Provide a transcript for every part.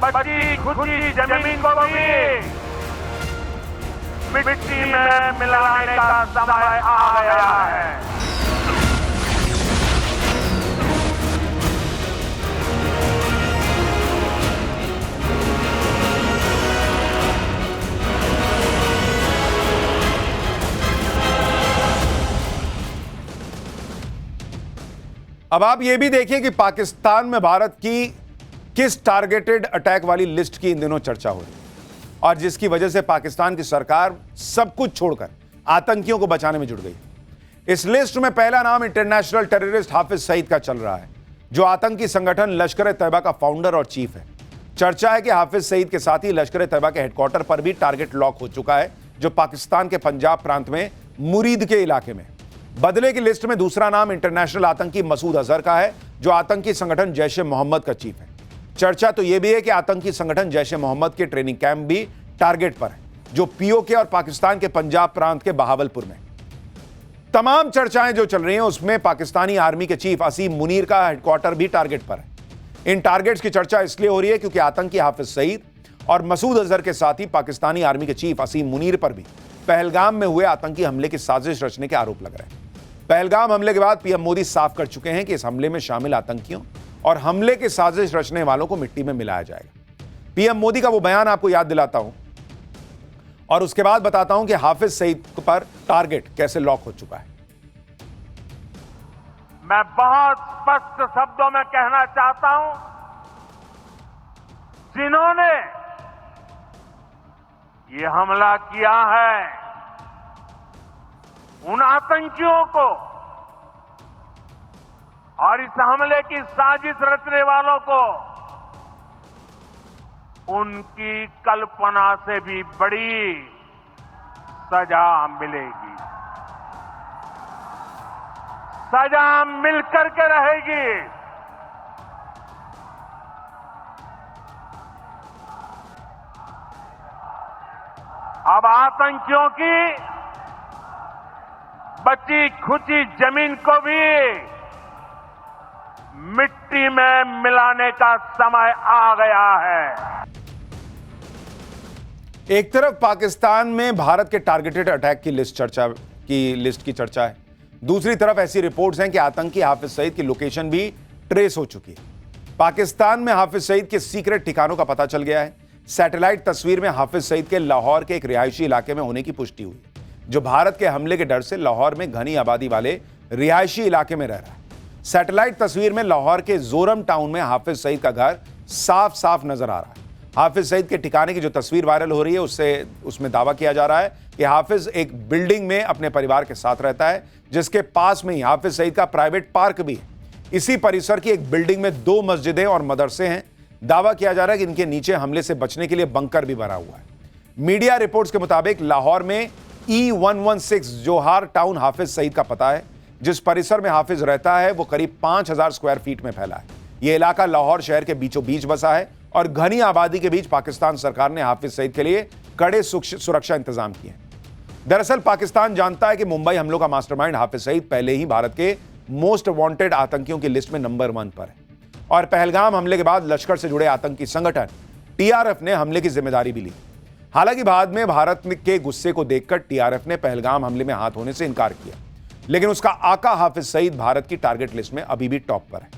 बची खुची जमीन को भी मिट्टी में मिलाने का समय आ गया है। अब आप ये भी देखिए कि पाकिस्तान में भारत की किस टारगेटेड अटैक वाली लिस्ट की इन दिनों चर्चा हो रही है और जिसकी वजह से पाकिस्तान की सरकार सब कुछ छोड़कर आतंकियों को बचाने में जुट गई। इस लिस्ट में पहला नाम इंटरनेशनल टेररिस्ट हाफिज सईद का चल रहा है, जो आतंकी संगठन लश्कर ए तैयबा का फाउंडर और चीफ है। चर्चा है कि हाफिज सईद के साथ ही लश्कर ए तैयबा के हेडक्वार्टर पर भी टारगेट लॉक हो चुका है, जो पाकिस्तान के पंजाब प्रांत में मुरीद के इलाके में। बदले की लिस्ट में दूसरा नाम इंटरनेशनल आतंकी मसूद अजहर का है, जो आतंकी संगठन जैश ए मोहम्मद का चीफ है। चर्चा तो यह भी है कि आतंकी संगठन जैश ए मोहम्मद के ट्रेनिंग कैंप भी टारगेट पर है, जो पीओके और पाकिस्तान के पंजाब प्रांत के बहावलपुर में। तमाम चर्चाएं जो चल रही हैं उसमें पाकिस्तानी आर्मी के चीफ असीम मुनीर का हेडक्वार्टर भी टारगेट पर है। इन टारगेट्स की चर्चा इसलिए हो रही है क्योंकि आतंकी हाफिज सईद और मसूद अजहर के साथ ही पाकिस्तानी आर्मी के चीफ असीम मुनीर पर भी पहलगाम में हुए आतंकी हमले की साजिश रचने के आरोप लग रहे हैं। पहलगाम हमले के बाद पीएम मोदी साफ कर चुके हैं कि इस हमले में शामिल आतंकियों और हमले की साजिश रचने वालों को मिट्टी में मिलाया जाएगा। पीएम मोदी का वो बयान आपको याद दिलाता हूं और उसके बाद बताता हूं कि हाफिज सईद पर टारगेट कैसे लॉक हो चुका है। मैं बहुत स्पष्ट शब्दों में कहना चाहता हूं, जिन्होंने ये हमला किया है उन आतंकियों को और इस हमले की साजिश रचने वालों को उनकी कल्पना से भी बड़ी सजा मिलेगी। सजा मिलकर के रहेगी। अब आतंकियों की बची खुची जमीन को भी मिट्टी में मिलाने का समय आ गया है। एक तरफ पाकिस्तान में भारत के टारगेटेड अटैक की लिस्ट की चर्चा है, दूसरी तरफ ऐसी रिपोर्ट्स हैं कि आतंकी हाफिज सईद की लोकेशन भी ट्रेस हो चुकी है। पाकिस्तान में हाफिज सईद के सीक्रेट ठिकानों का पता चल गया है। सैटेलाइट तस्वीर में हाफिज सईद के लाहौर के एक रिहायशी इलाके में होने की पुष्टि हुई, जो भारत के हमले के डर से लाहौर में घनी आबादी वाले रिहायशी इलाके में रह रहा है। सैटेलाइट तस्वीर में लाहौर के जोरम टाउन में हाफिज सईद का घर साफ साफ नजर आ रहा है। हाफिज सईद के ठिकाने की जो तस्वीर वायरल हो रही है उसमें दावा किया जा रहा है कि हाफिज एक बिल्डिंग में अपने परिवार के साथ रहता है, जिसके पास में ही हाफिज सईद का प्राइवेट पार्क भी है। इसी परिसर की एक बिल्डिंग में 2 मस्जिदें और मदरसे हैं। दावा किया जा रहा है कि इनके नीचे हमले से बचने के लिए बंकर भी बना हुआ है। मीडिया रिपोर्ट्स के मुताबिक लाहौर में E116 जोहार टाउन हाफिज सईद का पता है। जिस परिसर में हाफिज रहता है वो करीब 5000 स्क्वायर फीट में फैला है। यह इलाका लाहौर शहर के बीचों बीच बसा है और घनी आबादी के बीच पाकिस्तान सरकार ने हाफिज सईद के लिए कड़े सुरक्षा इंतजाम किए हैं। दरअसल पाकिस्तान जानता है कि मुंबई हमलों का मास्टरमाइंड हाफिज सईद पहले ही भारत के मोस्ट वांटेड आतंकियों की लिस्ट में नंबर 1 पर है और पहलगाम हमले के बाद लश्कर से जुड़े आतंकी संगठन TRF ने हमले की जिम्मेदारी भी ली। हालांकि बाद में भारत के गुस्से को देखकर TRF ने पहलगाम हमले में हाथ होने से इनकार किया, लेकिन उसका आका हाफिज सईद भारत की टारगेट लिस्ट में अभी भी टॉप पर है।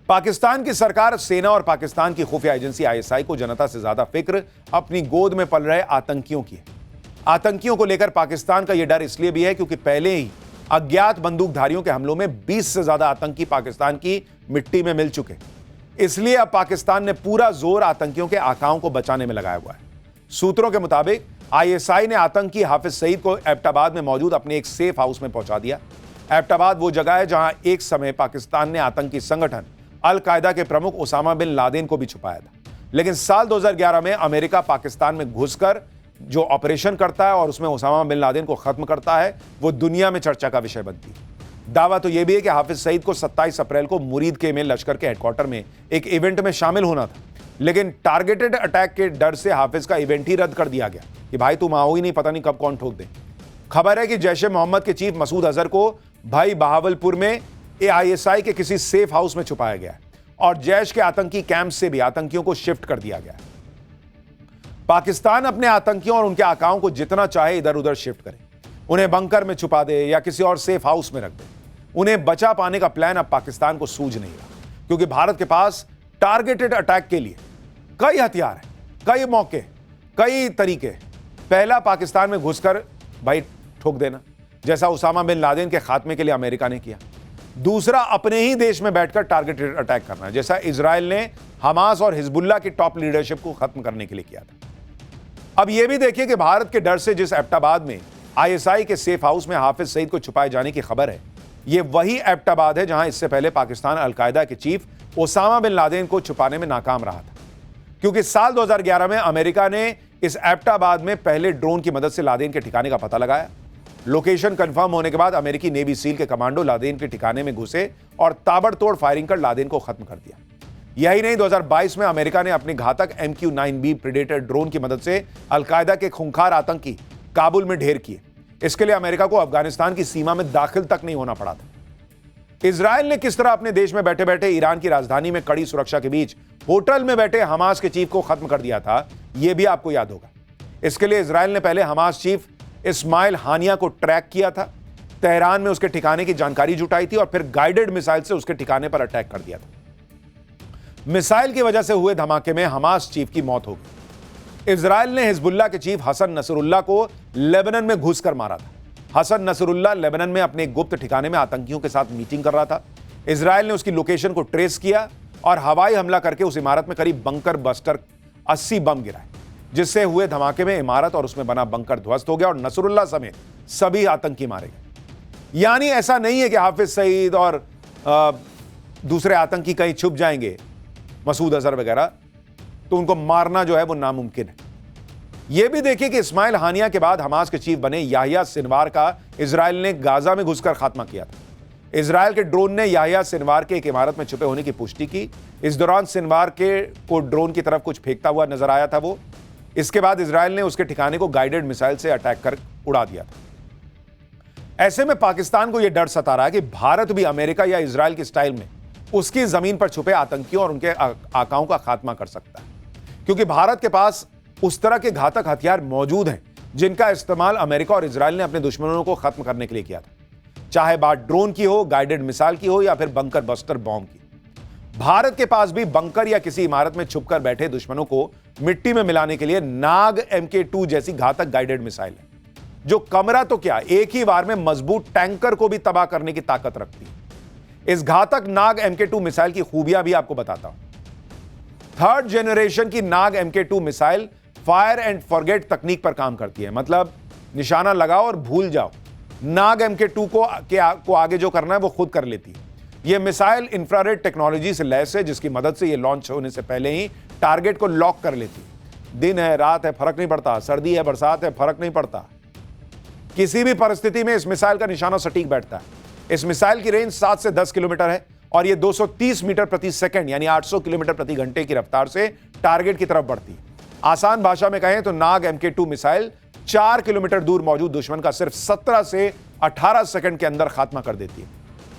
पाकिस्तान की सरकार, सेना और पाकिस्तान की खुफिया एजेंसी ISI को जनता से ज्यादा फिक्र अपनी गोद में पल रहे आतंकियों की है। आतंकियों को लेकर पाकिस्तान का यह डर इसलिए भी है क्योंकि पहले ही अज्ञात बंदूकधारियों के हमलों में 20 से ज्यादा आतंकी पाकिस्तान की मिट्टी में मिल चुके। इसलिए अब पाकिस्तान ने पूरा जोर आतंकियों के आकाओं को बचाने में लगाया हुआ है। सूत्रों के मुताबिक ISI ने आतंकी हाफिज सईद को एबटाबाद में मौजूद अपने एक सेफ हाउस में पहुंचा दिया। एबटाबाद वो जगह है जहां एक समय पाकिस्तान ने आतंकी संगठन अल कायदा के प्रमुख ओसामा बिन लादेन को भी छुपाया था। लेकिन साल 2011 में अमेरिका पाकिस्तान में घुसकर जो ऑपरेशन करता है और उसमें ओसामा बिन लादेन को खत्म करता है, वो दुनिया में चर्चा का विषय बनती है। दावा तो यह भी है कि हाफिज सईद को 27 अप्रैल को मुरीद के में लश्कर के हेडक्वार्टर में एक इवेंट में शामिल होना था, लेकिन टारगेटेड अटैक के डर से हाफिज का इवेंट ही रद्द कर दिया गया कि भाई तुम आओ ही नहीं, पता नहीं कब कौन ठोक दे। खबर है कि जैश ए मोहम्मद के चीफ मसूद अजहर को भाई बहावलपुर में ISI के किसी सेफ हाउस में छुपाया गया है और जैश के आतंकी कैंप से भी आतंकियों को शिफ्ट कर दिया गया है। पाकिस्तान अपने आतंकियों और उनके आकाओं को जितना चाहे इधर उधर शिफ्ट करे, उन्हें बंकर में छुपा दे या किसी और सेफ हाउस में रख दे, उन्हें बचा पाने का प्लान अब पाकिस्तान को सूझ नहीं रहा, क्योंकि भारत के पास टारगेटेड अटैक के लिए कई हथियार हैं, कई मौके, कई तरीके। पहला, पाकिस्तान में घुसकर भाई ठोक देना, जैसा उसामा बिन लादेन के खात्मे के लिए अमेरिका ने किया। दूसरा, अपने ही देश में बैठकर टारगेटेड अटैक करना, जैसा इजराइल ने हमास और हिजबुल्लाह की टॉप लीडरशिप को खत्म करने के लिए किया था। अब यह भी देखिए कि भारत के डर से जिस एबटाबाद में आईएसआई के सेफ हाउस में हाफिज सईद को छुपाए जाने की खबर है, यह वही एबटाबाद है जहां इससे पहले पाकिस्तान अलकायदा के चीफ ओसामा बिन लादेन को छुपाने में नाकाम रहा था, क्योंकि साल 2011 में अमेरिका ने इस एबटाबाद में पहले ड्रोन की मदद से लादेन के ठिकाने का पता लगाया। लोकेशन कंफर्म होने के बाद अमेरिकी नेवी सील के कमांडो लादेन के ठिकाने में घुसे और ताबड़तोड़ फायरिंग कर लादेन को खत्म कर दिया। यही नहीं, 2022 में अमेरिका ने अपनी घातक MQ-9B प्रेडेटर ड्रोन की मदद से अलकायदा के खूंखार आतंकी काबुल में ढेर किए। इसके लिए अमेरिका को अफगानिस्तान की सीमा में दाखिल तक नहीं होना पड़ा था। इजराइल ने किस तरह अपने देश में बैठे बैठे ईरान की राजधानी में कड़ी सुरक्षा के बीच होटल में बैठे हमास के चीफ को खत्म कर दिया था, यह भी आपको याद होगा। इसके लिए इजराइल ने पहले हमास चीफ इस्माइल हानिया को ट्रैक किया था, तेहरान में उसके ठिकाने की जानकारी जुटाई थी और फिर गाइडेड मिसाइल से उसके ठिकाने पर अटैक कर दिया था। मिसाइल की वजह से हुए धमाके में हमास चीफ की मौत हो गई। इजराइल ने हिजबुल्लाह के चीफ हसन नसरुल्लाह को लेबनान में घुसकर मारा था। हसन नसरुल्लाह लेबनान में अपने गुप्त ठिकाने में आतंकियों के साथ मीटिंग कर रहा था। इजराइल ने उसकी लोकेशन को ट्रेस किया और हवाई हमला करके उस इमारत में करीब बंकर बस्टर 80 बम गिराए, जिससे हुए धमाके में इमारत और उसमें बना बंकर ध्वस्त हो गया और नसरुल्लाह समेत सभी आतंकी मारे गए। यानी ऐसा नहीं है कि हाफिज सईद और दूसरे आतंकी कहीं छुप जाएंगे, मसूद अजहर वगैरह, तो उनको मारना जो है वो नामुमकिन है। यह भी देखिए कि इस्माइल हानिया के बाद हमास के चीफ बने याहिया सिनवार का इजराइल ने गाजा में घुसकर खात्मा किया था। इजराइल के ड्रोन ने याहिया सिनवार के एक इमारत में छुपे होने की पुष्टि की। इस दौरान सिनवार को ड्रोन की तरफ कुछ फेंकता हुआ नजर आया था वो। इसके बाद इजराइल ने उसके ठिकाने को गाइडेड मिसाइल से अटैक कर उड़ा दिया था। ऐसे में पाकिस्तान को यह डर सता रहा है कि भारत भी अमेरिका या इजराइल की स्टाइल में उसकी जमीन पर छुपे आतंकियों और उनके आकाओं का खात्मा कर सकता है, क्योंकि भारत के पास उस तरह के घातक हथियार मौजूद हैं जिनका इस्तेमाल अमेरिका और इजराइल ने अपने दुश्मनों को खत्म करने के लिए किया था, चाहे बात ड्रोन की हो, गाइडेड मिसाइल की हो या फिर बंकर बस्टर बॉम्ब की। भारत के पास भी बंकर या किसी इमारत में छुपकर बैठे दुश्मनों को मिट्टी में मिलाने के लिए नाग MK2 जैसी घातक गाइडेड मिसाइल है, जो कमरा तो क्या, एक ही वार में मजबूत टैंकर को भी तबाह करने की ताकत रखती है। इस घातक नाग MK2 मिसाइल की खूबियां भी आपको बताता हूं। थर्ड जनरेशन की नाग MK2 missile fire and forget तकनीक पर काम करती है, मतलब निशाना लगाओ और भूल जाओ। नाग MK2 को आगे जो करना है वो खुद कर लेती है। यह मिसाइल इंफ्रारेड टेक्नोलॉजी से लैस है, जिसकी मदद से यह लॉन्च होने से पहले ही टारगेट को लॉक कर लेती है। दिन है, रात है, फर्क नहीं पड़ता, सर्दी है, बरसात है, फर्क नहीं पड़ता, किसी भी परिस्थिति में इस मिसाइल का निशाना सटीक बैठता है। इस मिसाइल की रेंज 7 से 10 किलोमीटर है और यह 230 मीटर प्रति सेकंड यानी 800 किलोमीटर प्रति घंटे की रफ्तार से टारगेट की तरफ बढ़ती है। आसान भाषा में कहें तो नाग MK2 मिसाइल 4 किलोमीटर दूर मौजूद दुश्मन का सिर्फ 17 से 18 सेकंड के अंदर खात्मा कर देती है।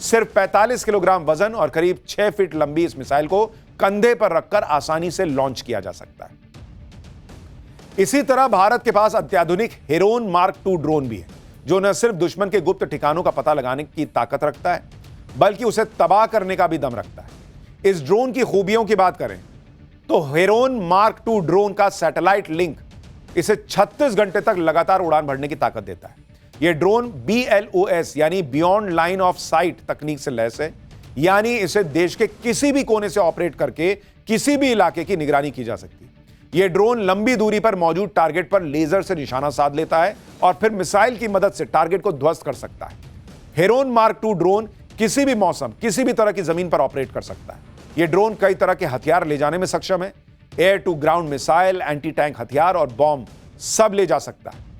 सिर्फ 45 किलोग्राम वजन और करीब 6 फीट लंबी इस मिसाइल को कंधे पर रखकर आसानी से लॉन्च किया जा सकता है। इसी तरह भारत के पास अत्याधुनिक हेरोन मार्क 2 ड्रोन भी है, जो न सिर्फ दुश्मन के गुप्त ठिकानों का पता लगाने की ताकत रखता है, बल्कि उसे तबाह करने का भी दम रखता है। इस ड्रोन की खूबियों की बात करें तो हेरोन मार्क 2 ड्रोन का सैटेलाइट लिंक इसे 36 घंटे तक लगातार उड़ान भरने की ताकत देता है। यह ड्रोन BLOS यानी बियॉन्ड लाइन ऑफ साइट तकनीक से लैस है, यानी इसे देश के किसी भी कोने से ऑपरेट करके किसी भी इलाके की निगरानी की जा सकती है। यह ड्रोन लंबी दूरी पर मौजूद टारगेट पर लेजर से निशाना साध लेता है और फिर मिसाइल की मदद से टारगेट को ध्वस्त कर सकता है। हेरोन मार्क 2 ड्रोन किसी भी मौसम, किसी भी तरह की जमीन पर ऑपरेट कर सकता है। यह ड्रोन कई तरह के हथियार ले जाने में सक्षम है। Air to ground missile, anti tank हथियार और बॉम्ब सब ले जा सकता है।